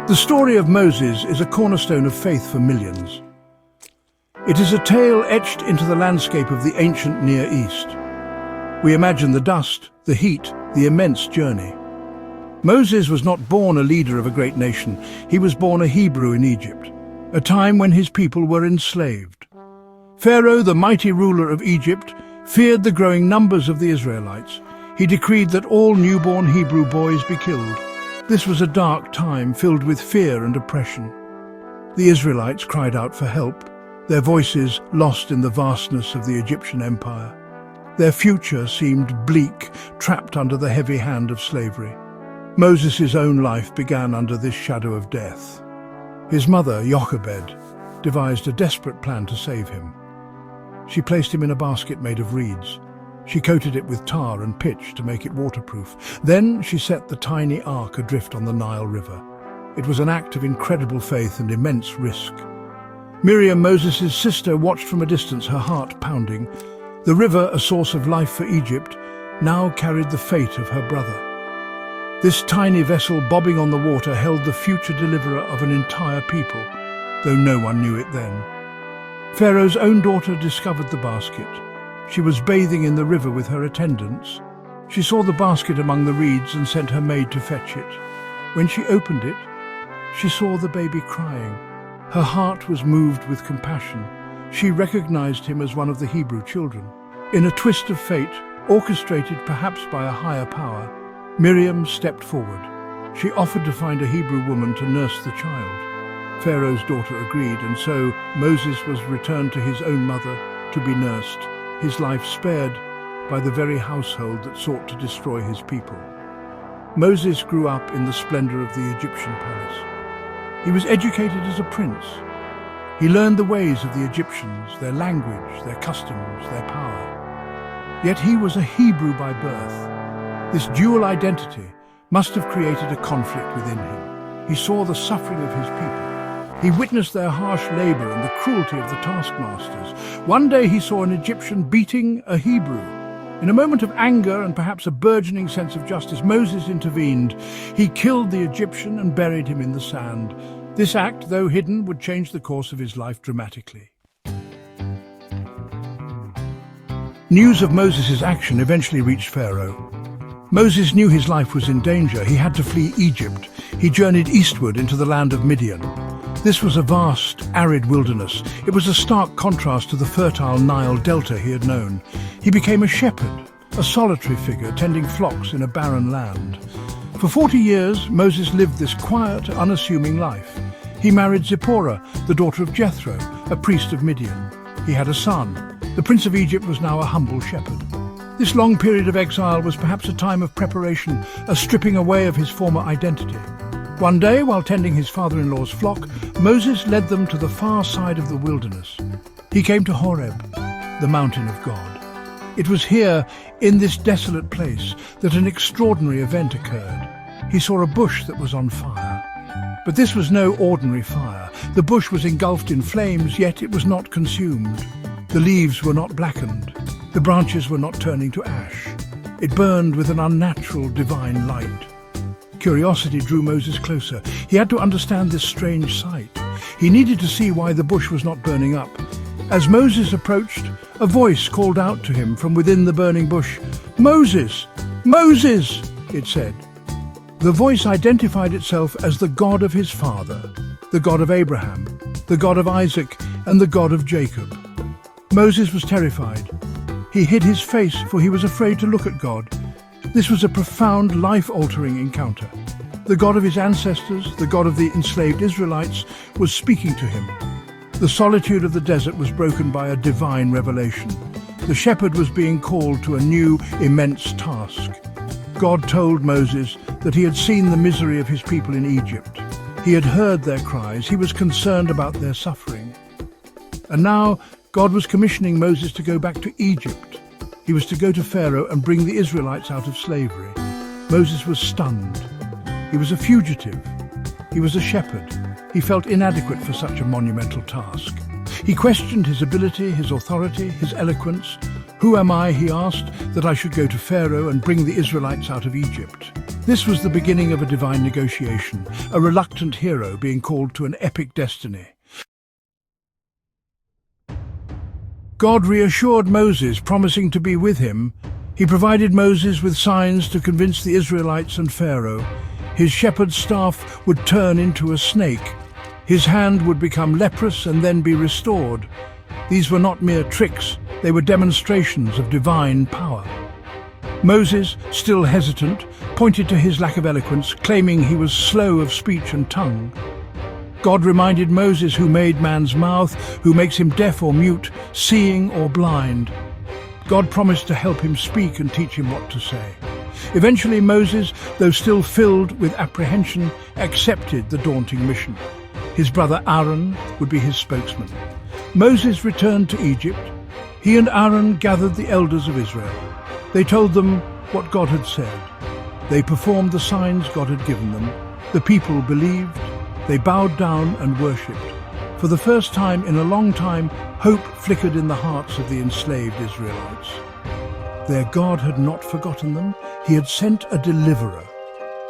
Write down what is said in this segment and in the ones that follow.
The story of Moses is a cornerstone of faith for millions. It is a tale etched into the landscape of the ancient Near East. We imagine the dust, the heat, the immense journey. Moses was not born a leader of a great nation. He was born a Hebrew in Egypt, a time when his people were enslaved. Pharaoh, the mighty ruler of Egypt, feared the growing numbers of the Israelites. He decreed that all newborn Hebrew boys be killed. This was a dark time filled with fear and oppression. The Israelites cried out for help, their voices lost in the vastness of the Egyptian empire. Their future seemed bleak, trapped under the heavy hand of slavery. Moses' own life began under this shadow of death. His mother, Jochebed, devised a desperate plan to save him. She placed him in a basket made of reeds. She coated it with tar and pitch to make it waterproof. Then she set the tiny ark adrift on the Nile River. It was an act of incredible faith and immense risk. Miriam, Moses' sister, watched from a distance, her heart pounding. The river, a source of life for Egypt, now carried the fate of her brother. This tiny vessel bobbing on the water held the future deliverer of an entire people, though no one knew it then. Pharaoh's own daughter discovered the basket. She was bathing in the river with her attendants. She saw the basket among the reeds and sent her maid to fetch it. When she opened it, she saw the baby crying. Her heart was moved with compassion. She recognized him as one of the Hebrew children. In a twist of fate, orchestrated perhaps by a higher power, Miriam stepped forward. She offered to find a Hebrew woman to nurse the child. Pharaoh's daughter agreed, and so Moses was returned to his own mother to be nursed, his life spared by the very household that sought to destroy his people. Moses grew up in the splendor of the Egyptian palace. He was educated as a prince. He learned the ways of the Egyptians, their language, their customs, their power. Yet he was a Hebrew by birth. This dual identity must have created a conflict within him. He saw the suffering of his people. He witnessed their harsh labor and the cruelty of the taskmasters. One day he saw an Egyptian beating a Hebrew. In a moment of anger and perhaps a burgeoning sense of justice, Moses intervened. He killed the Egyptian and buried him in the sand. This act, though hidden, would change the course of his life dramatically. News of Moses' action eventually reached Pharaoh. Moses knew his life was in danger. He had to flee Egypt. He journeyed eastward into the land of Midian. This was a vast, arid wilderness. It was a stark contrast to the fertile Nile Delta he had known. He became a shepherd, a solitary figure tending flocks in a barren land. For 40 years, Moses lived this quiet, unassuming life. He married Zipporah, the daughter of Jethro, a priest of Midian. He had a son. The prince of Egypt was now a humble shepherd. This long period of exile was perhaps a time of preparation, a stripping away of his former identity. One day, while tending his father-in-law's flock, Moses led them to the far side of the wilderness. He came to Horeb, the mountain of God. It was here, in this desolate place, that an extraordinary event occurred. He saw a bush that was on fire. But this was no ordinary fire. The bush was engulfed in flames, yet it was not consumed. The leaves were not blackened. The branches were not turning to ash. It burned with an unnatural, divine light. Curiosity drew Moses closer. He had to understand this strange sight. He needed to see why the bush was not burning up. As Moses approached, a voice called out to him from within the burning bush. "Moses! Moses!" it said. The voice identified itself as the God of his father, the God of Abraham, the God of Isaac, and the God of Jacob. Moses was terrified. He hid his face, for he was afraid to look at God. This was a profound, life-altering encounter. The God of his ancestors, the God of the enslaved Israelites, was speaking to him. The solitude of the desert was broken by a divine revelation. The shepherd was being called to a new, immense task. God told Moses that he had seen the misery of his people in Egypt. He had heard their cries. He was concerned about their suffering. And now God was commissioning Moses to go back to Egypt. He was to go to Pharaoh and bring the Israelites out of slavery. Moses was stunned. He was a fugitive. He was a shepherd. He felt inadequate for such a monumental task. He questioned his ability, his authority, his eloquence. "Who am I," he asked, "that I should go to Pharaoh and bring the Israelites out of Egypt?" This was the beginning of a divine negotiation, a reluctant hero being called to an epic destiny. God reassured Moses, promising to be with him. He provided Moses with signs to convince the Israelites and Pharaoh. His shepherd's staff would turn into a snake. His hand would become leprous and then be restored. These were not mere tricks, they were demonstrations of divine power. Moses, still hesitant, pointed to his lack of eloquence, claiming he was slow of speech and tongue. God reminded Moses who made man's mouth, who makes him deaf or mute, seeing or blind. God promised to help him speak and teach him what to say. Eventually Moses, though still filled with apprehension, accepted the daunting mission. His brother Aaron would be his spokesman. Moses returned to Egypt. He and Aaron gathered the elders of Israel. They told them what God had said. They performed the signs God had given them. The people believed. They bowed down and worshipped. For the first time in a long time, hope flickered in the hearts of the enslaved Israelites. Their God had not forgotten them. He had sent a deliverer.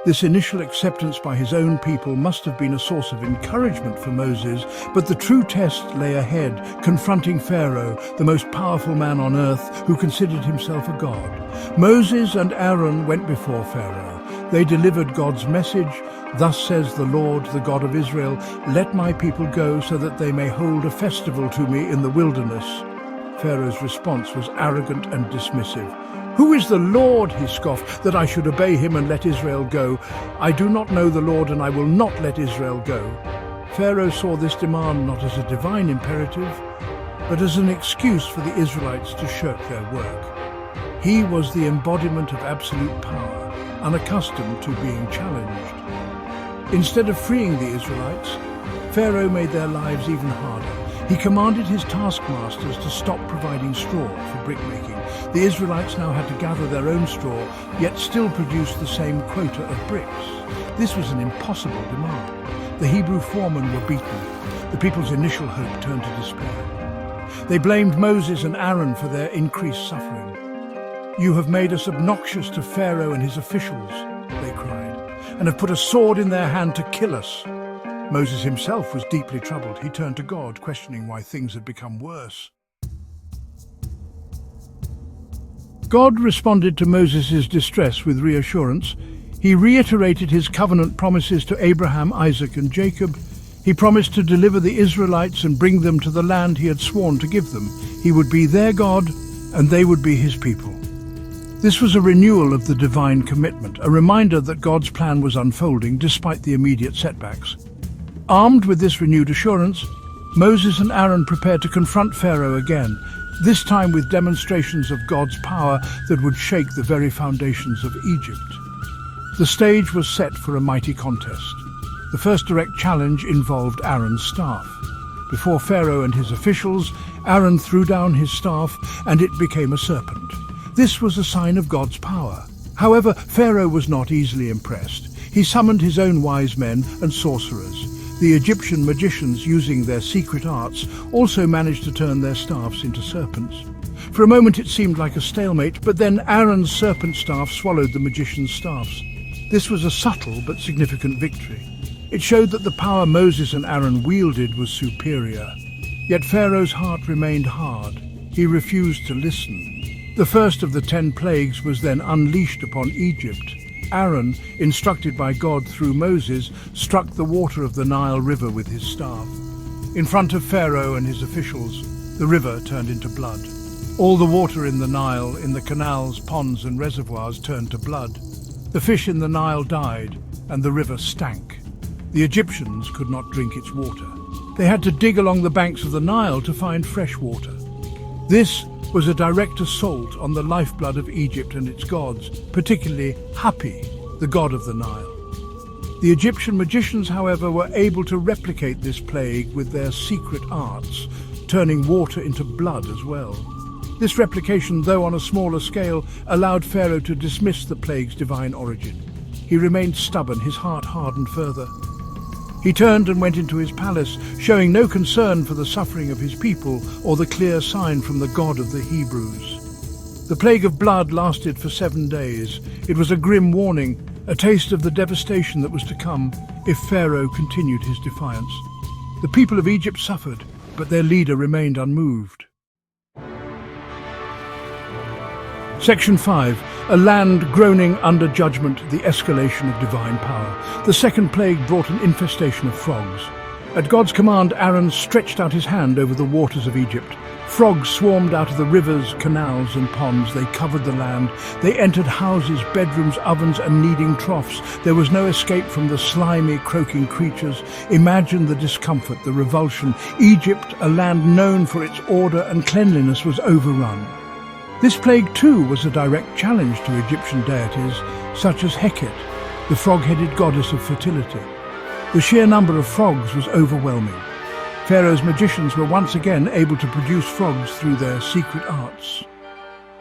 This initial acceptance by his own people must have been a source of encouragement for Moses, but the true test lay ahead, confronting Pharaoh, the most powerful man on earth, who considered himself a god. Moses and Aaron went before Pharaoh. They delivered God's message. Thus says the Lord, the God of Israel, let my people go so that they may hold a festival to me in the wilderness. Pharaoh's response was arrogant and dismissive. Who is the Lord, he scoffed, that I should obey him and let Israel go? I do not know the Lord, and I will not let Israel go. Pharaoh saw this demand not as a divine imperative, but as an excuse for the Israelites to shirk their work. He was the embodiment of absolute power, unaccustomed to being challenged. Instead of freeing the Israelites, Pharaoh made their lives even harder. He commanded his taskmasters to stop providing straw for brickmaking. The Israelites now had to gather their own straw, yet still produce the same quota of bricks. This was an impossible demand. The Hebrew foremen were beaten. The people's initial hope turned to despair. They blamed Moses and Aaron for their increased suffering. You have made us obnoxious to Pharaoh and his officials, they cried, and have put a sword in their hand to kill us. Moses himself was deeply troubled. He turned to God, questioning why things had become worse. God responded to Moses' distress with reassurance. He reiterated his covenant promises to Abraham, Isaac, and Jacob. He promised to deliver the Israelites and bring them to the land he had sworn to give them. He would be their God, and they would be his people. This was a renewal of the divine commitment, a reminder that God's plan was unfolding despite the immediate setbacks. Armed with this renewed assurance, Moses and Aaron prepared to confront Pharaoh again, this time with demonstrations of God's power that would shake the very foundations of Egypt. The stage was set for a mighty contest. The first direct challenge involved Aaron's staff. Before Pharaoh and his officials, Aaron threw down his staff and it became a serpent. This was a sign of God's power. However, Pharaoh was not easily impressed. He summoned his own wise men and sorcerers. The Egyptian magicians, using their secret arts, also managed to turn their staffs into serpents. For a moment it seemed like a stalemate, but then Aaron's serpent staff swallowed the magician's staffs. This was a subtle but significant victory. It showed that the power Moses and Aaron wielded was superior. Yet Pharaoh's heart remained hard. He refused to listen. The first of the 10 plagues was then unleashed upon Egypt. Aaron, instructed by God through Moses, struck the water of the Nile River with his staff. In front of Pharaoh and his officials, the river turned into blood. All the water in the Nile, in the canals, ponds and reservoirs turned to blood. The fish in the Nile died, and the river stank. The Egyptians could not drink its water. They had to dig along the banks of the Nile to find fresh water. This was a direct assault on the lifeblood of Egypt and its gods, particularly Hapi, the god of the Nile. The Egyptian magicians, however, were able to replicate this plague with their secret arts, turning water into blood as well. This replication, though on a smaller scale, allowed Pharaoh to dismiss the plague's divine origin. He remained stubborn, his heart hardened further. He turned and went into his palace, showing no concern for the suffering of his people or the clear sign from the God of the Hebrews. The plague of blood lasted for 7 days. It was a grim warning, a taste of the devastation that was to come if Pharaoh continued his defiance. The people of Egypt suffered, but their leader remained unmoved. Section 5. A land groaning under judgment, the escalation of divine power. The second plague brought an infestation of frogs. At God's command, Aaron stretched out his hand over the waters of Egypt. Frogs swarmed out of the rivers, canals and ponds. They covered the land. They entered houses, bedrooms, ovens and kneading troughs. There was no escape from the slimy, croaking creatures. Imagine the discomfort, the revulsion. Egypt, a land known for its order and cleanliness, was overrun. This plague too was a direct challenge to Egyptian deities such as Heket, the frog-headed goddess of fertility. The sheer number of frogs was overwhelming. Pharaoh's magicians were once again able to produce frogs through their secret arts.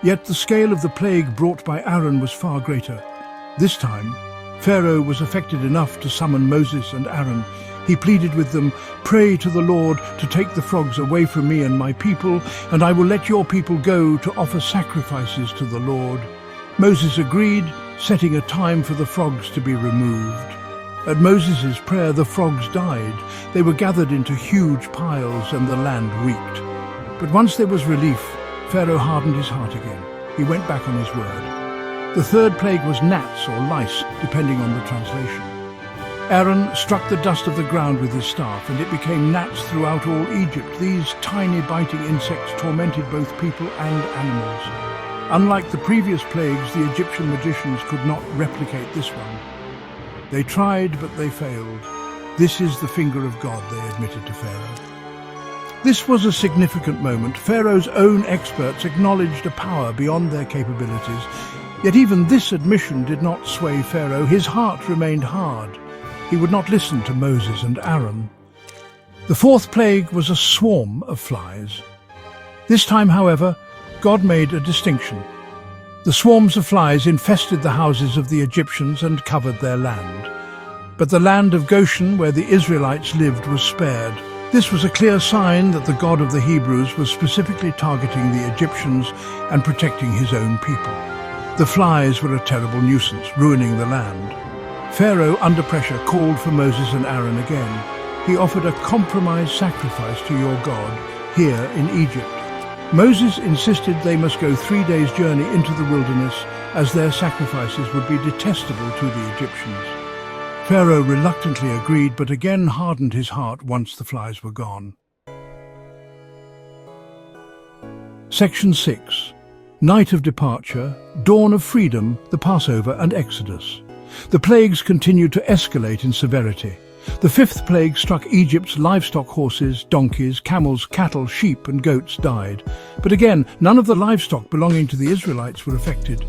Yet the scale of the plague brought by Aaron was far greater. This time, Pharaoh was affected enough to summon Moses and Aaron. He pleaded with them, "Pray to the Lord to take the frogs away from me and my people, and I will let your people go to offer sacrifices to the Lord." Moses agreed, setting a time for the frogs to be removed. At Moses' prayer, the frogs died. They were gathered into huge piles and the land reeked. But once there was relief, Pharaoh hardened his heart again. He went back on his word. The third plague was gnats or lice, depending on the translation. Aaron struck the dust of the ground with his staff, and it became gnats throughout all Egypt. These tiny biting insects tormented both people and animals. Unlike the previous plagues, the Egyptian magicians could not replicate this one. They tried, but they failed. "This is the finger of God," they admitted to Pharaoh. This was a significant moment. Pharaoh's own experts acknowledged a power beyond their capabilities. Yet even this admission did not sway Pharaoh. His heart remained hard. He would not listen to Moses and Aaron. The fourth plague was a swarm of flies. This time, however, God made a distinction. The swarms of flies infested the houses of the Egyptians and covered their land. But the land of Goshen, where the Israelites lived, was spared. This was a clear sign that the God of the Hebrews was specifically targeting the Egyptians and protecting his own people. The flies were a terrible nuisance, ruining the land. Pharaoh, under pressure, called for Moses and Aaron again. He offered a compromise sacrifice to your God here in Egypt. Moses insisted they must go 3 days' journey into the wilderness, as their sacrifices would be detestable to the Egyptians. Pharaoh reluctantly agreed, but again hardened his heart once the flies were gone. Section 6. Night of Departure, Dawn of Freedom, the Passover and Exodus. The plagues continued to escalate in severity. The fifth plague struck Egypt's livestock. Horses, donkeys, camels, cattle, sheep and goats died. But again, none of the livestock belonging to the Israelites were affected.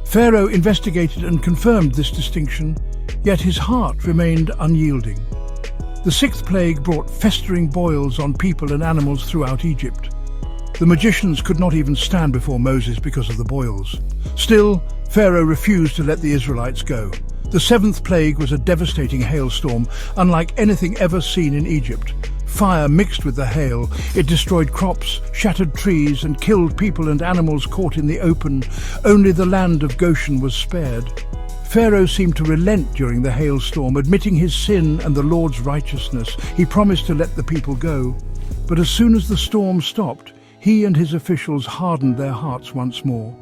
Pharaoh investigated and confirmed this distinction, yet his heart remained unyielding. The sixth plague brought festering boils on people and animals throughout Egypt. The magicians could not even stand before Moses because of the boils. Still, Pharaoh refused to let the Israelites go. The seventh plague was a devastating hailstorm, unlike anything ever seen in Egypt. Fire mixed with the hail. It destroyed crops, shattered trees, and killed people and animals caught in the open. Only the land of Goshen was spared. Pharaoh seemed to relent during the hailstorm, admitting his sin and the Lord's righteousness. He promised to let the people go. But as soon as the storm stopped, he and his officials hardened their hearts once more.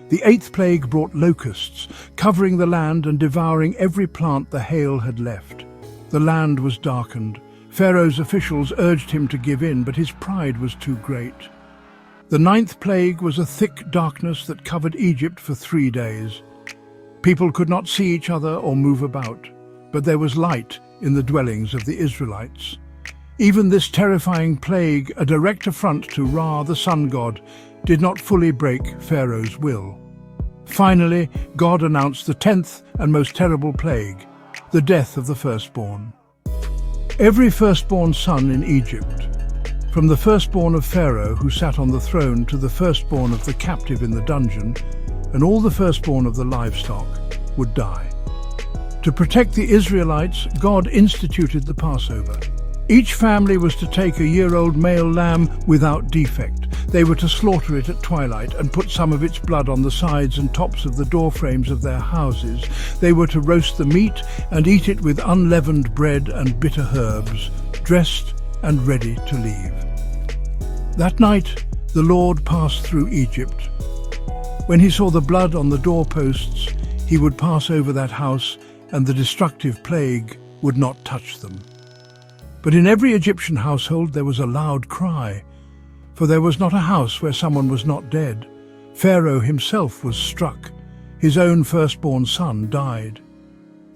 The eighth plague brought locusts, covering the land and devouring every plant the hail had left. The land was darkened. Pharaoh's officials urged him to give in, but his pride was too great. The ninth plague was a thick darkness that covered Egypt for 3 days. People could not see each other or move about, but there was light in the dwellings of the Israelites. Even this terrifying plague, a direct affront to Ra, the sun god, did not fully break Pharaoh's will. Finally, God announced the 10th and most terrible plague, the death of the firstborn. Every firstborn son in Egypt, from the firstborn of Pharaoh who sat on the throne to the firstborn of the captive in the dungeon, and all the firstborn of the livestock, would die. To protect the Israelites, God instituted the Passover. Each family was to take a year-old male lamb without defect. They were to slaughter it at twilight and put some of its blood on the sides and tops of the door frames of their houses. They were to roast the meat and eat it with unleavened bread and bitter herbs, dressed and ready to leave. That night the Lord passed through Egypt. When he saw the blood on the doorposts, he would pass over that house, and the destructive plague would not touch them. But in every Egyptian household there was a loud cry, for there was not a house where someone was not dead. Pharaoh himself was struck. His own firstborn son died.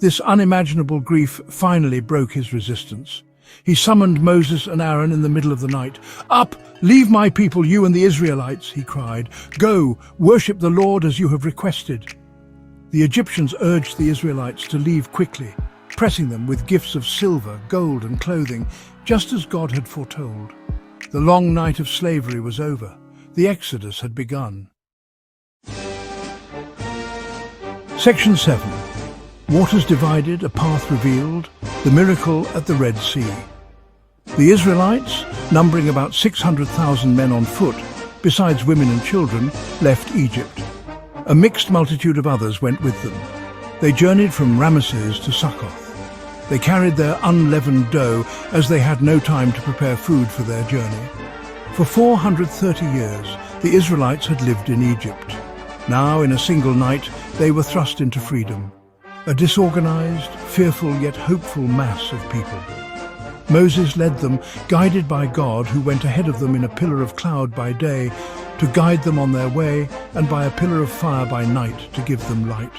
This unimaginable grief finally broke his resistance. He summoned Moses and Aaron in the middle of the night. "Up! Leave my people, you and the Israelites," he cried. "Go, worship the Lord as you have requested." The Egyptians urged the Israelites to leave quickly, pressing them with gifts of silver, gold and clothing, just as God had foretold. The long night of slavery was over. The Exodus had begun. Section 7. Waters divided, a path revealed, the miracle at the Red Sea. The Israelites, numbering about 600,000 men on foot, besides women and children, left Egypt. A mixed multitude of others went with them. They journeyed from Ramesses to Succoth. They carried their unleavened dough, as they had no time to prepare food for their journey. For 430 years, the Israelites had lived in Egypt. Now, in a single night, they were thrust into freedom. A disorganized, fearful yet hopeful mass of people. Moses led them, guided by God, who went ahead of them in a pillar of cloud by day to guide them on their way, and by a pillar of fire by night to give them light.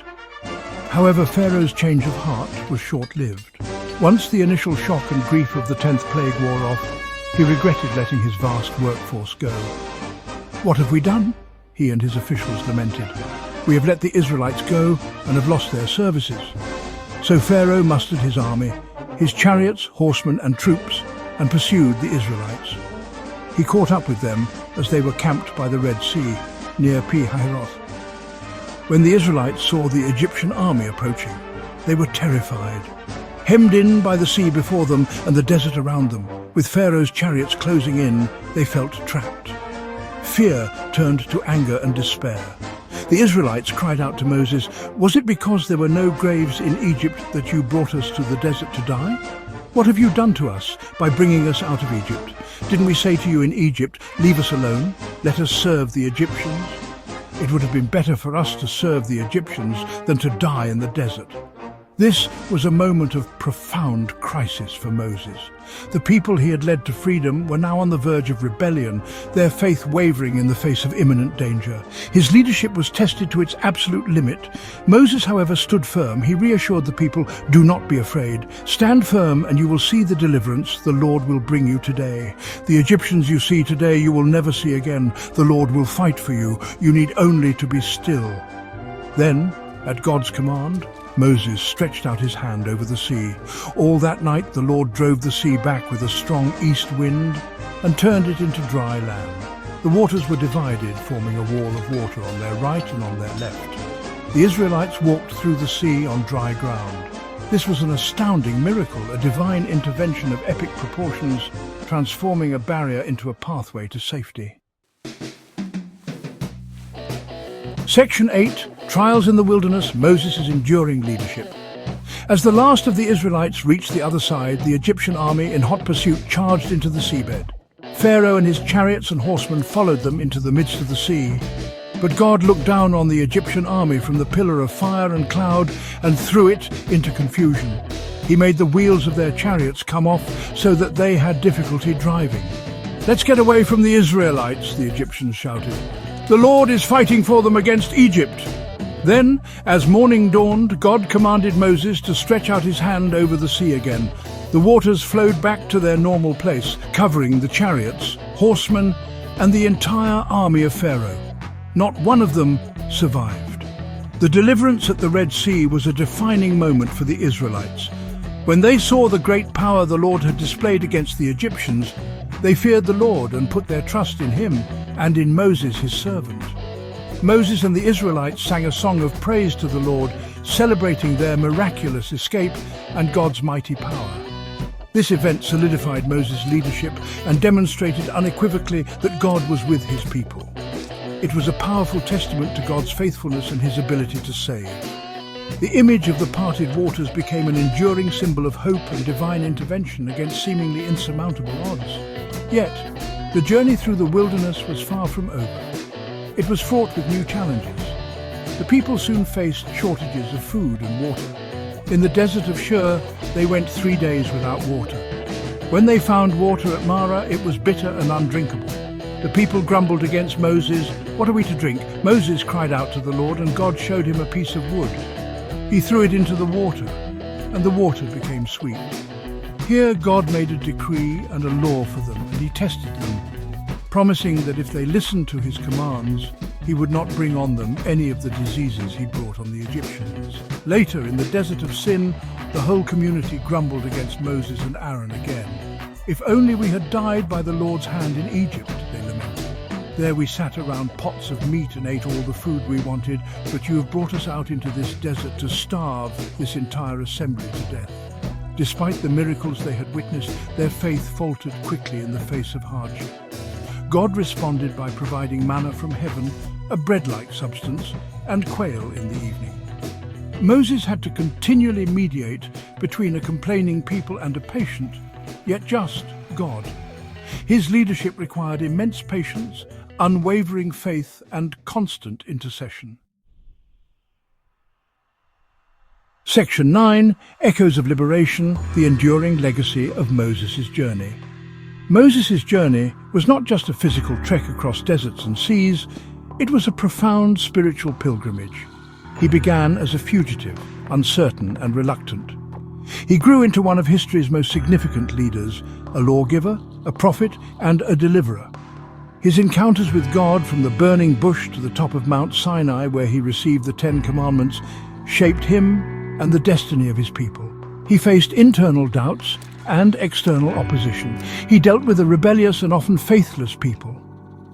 However, Pharaoh's change of heart was short-lived. Once the initial shock and grief of the 10th plague wore off, he regretted letting his vast workforce go. "What have we done?" he and his officials lamented. "We have let the Israelites go and have lost their services." So Pharaoh mustered his army, his chariots, horsemen and troops, and pursued the Israelites. He caught up with them as they were camped by the Red Sea, near Pi-Hahiroth. When the Israelites saw the Egyptian army approaching, they were terrified. Hemmed in by the sea before them and the desert around them, with Pharaoh's chariots closing in, they felt trapped. Fear turned to anger and despair. The Israelites cried out to Moses, "Was it because there were no graves in Egypt that you brought us to the desert to die? What have you done to us by bringing us out of Egypt? Didn't we say to you in Egypt, 'Leave us alone, let us serve the Egyptians'? It would have been better for us to serve the Egyptians than to die in the desert." This was a moment of profound crisis for Moses. The people he had led to freedom were now on the verge of rebellion, their faith wavering in the face of imminent danger. His leadership was tested to its absolute limit. Moses, however, stood firm. He reassured the people, "Do not be afraid. Stand firm and you will see the deliverance the Lord will bring you today. The Egyptians you see today you will never see again. The Lord will fight for you. You need only to be still." Then, at God's command, Moses stretched out his hand over the sea. All that night the Lord drove the sea back with a strong east wind and turned it into dry land. The waters were divided, forming a wall of water on their right and on their left. The Israelites walked through the sea on dry ground. This was an astounding miracle, a divine intervention of epic proportions, transforming a barrier into a pathway to safety. Section 8. Trials in the Wilderness, Moses' enduring leadership. As the last of the Israelites reached the other side, the Egyptian army in hot pursuit charged into the seabed. Pharaoh and his chariots and horsemen followed them into the midst of the sea. But God looked down on the Egyptian army from the pillar of fire and cloud and threw it into confusion. He made the wheels of their chariots come off so that they had difficulty driving. "Let's get away from the Israelites," the Egyptians shouted. "The Lord is fighting for them against Egypt." Then, as morning dawned, God commanded Moses to stretch out his hand over the sea again. The waters flowed back to their normal place, covering the chariots, horsemen, and the entire army of Pharaoh. Not one of them survived. The deliverance at the Red Sea was a defining moment for the Israelites. When they saw the great power the Lord had displayed against the Egyptians, they feared the Lord and put their trust in him and in Moses, his servant. Moses and the Israelites sang a song of praise to the Lord, celebrating their miraculous escape and God's mighty power. This event solidified Moses' leadership and demonstrated unequivocally that God was with his people. It was a powerful testament to God's faithfulness and his ability to save. The image of the parted waters became an enduring symbol of hope and divine intervention against seemingly insurmountable odds. Yet, the journey through the wilderness was far from over. It was fraught with new challenges. The people soon faced shortages of food and water. In the desert of Shur, they went 3 days without water. When they found water at Marah, it was bitter and undrinkable. The people grumbled against Moses. "What are we to drink?" Moses cried out to the Lord, and God showed him a piece of wood. He threw it into the water, and the water became sweet. Here God made a decree and a law for them, and he tested them, promising that if they listened to his commands, he would not bring on them any of the diseases he brought on the Egyptians. Later, in the desert of Sin, the whole community grumbled against Moses and Aaron again. "If only we had died by the Lord's hand in Egypt," they lamented. "There we sat around pots of meat and ate all the food we wanted, but you have brought us out into this desert to starve this entire assembly to death." Despite the miracles they had witnessed, their faith faltered quickly in the face of hardship. God responded by providing manna from heaven, a bread-like substance, and quail in the evening. Moses had to continually mediate between a complaining people and a patient, yet just God. His leadership required immense patience, unwavering faith, and constant intercession. Section 9, Echoes of Liberation, the enduring legacy of Moses' journey. Moses' journey was not just a physical trek across deserts and seas, it was a profound spiritual pilgrimage. He began as a fugitive, uncertain and reluctant. He grew into one of history's most significant leaders, a lawgiver, a prophet, and a deliverer. His encounters with God, from the burning bush to the top of Mount Sinai where he received the 10 Commandments, shaped him and the destiny of his people. He faced internal doubts and external opposition. He dealt with a rebellious and often faithless people.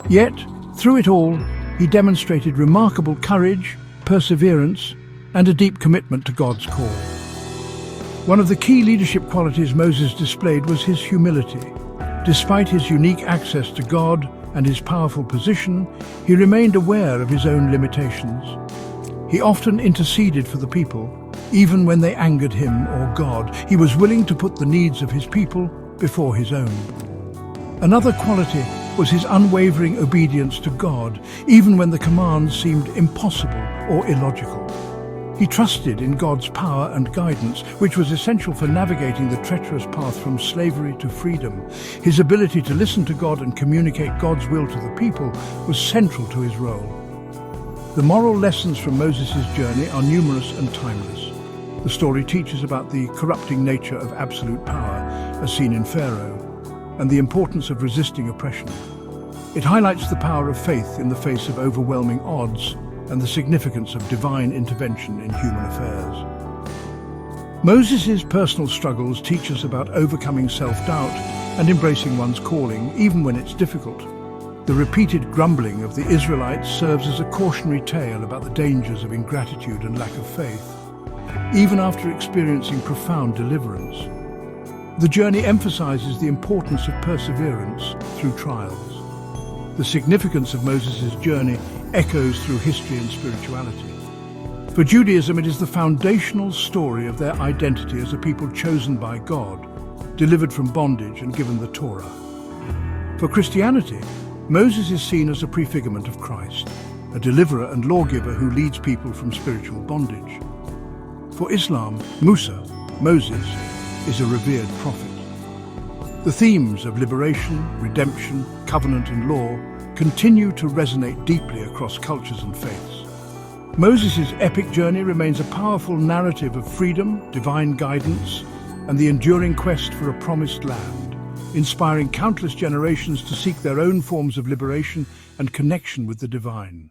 Yet, through it all, he demonstrated remarkable courage, perseverance, and a deep commitment to God's call. One of the key leadership qualities Moses displayed was his humility. Despite his unique access to God and his powerful position, he remained aware of his own limitations. He often interceded for the people, even when they angered him or God. He was willing to put the needs of his people before his own. Another quality was his unwavering obedience to God, even when the commands seemed impossible or illogical. He trusted in God's power and guidance, which was essential for navigating the treacherous path from slavery to freedom. His ability to listen to God and communicate God's will to the people was central to his role. The moral lessons from Moses' journey are numerous and timeless. The story teaches about the corrupting nature of absolute power, as seen in Pharaoh, and the importance of resisting oppression. It highlights the power of faith in the face of overwhelming odds and the significance of divine intervention in human affairs. Moses' personal struggles teach us about overcoming self-doubt and embracing one's calling, even when it's difficult. The repeated grumbling of the Israelites serves as a cautionary tale about the dangers of ingratitude and lack of faith, even after experiencing profound deliverance. The journey emphasizes the importance of perseverance through trials. The significance of Moses' journey echoes through history and spirituality. For Judaism, it is the foundational story of their identity as a people chosen by God, delivered from bondage and given the Torah. For Christianity, Moses is seen as a prefigurement of Christ, a deliverer and lawgiver who leads people from spiritual bondage. For Islam, Musa, Moses, is a revered prophet. The themes of liberation, redemption, covenant and law continue to resonate deeply across cultures and faiths. Moses' epic journey remains a powerful narrative of freedom, divine guidance, and the enduring quest for a promised land, inspiring countless generations to seek their own forms of liberation and connection with the divine.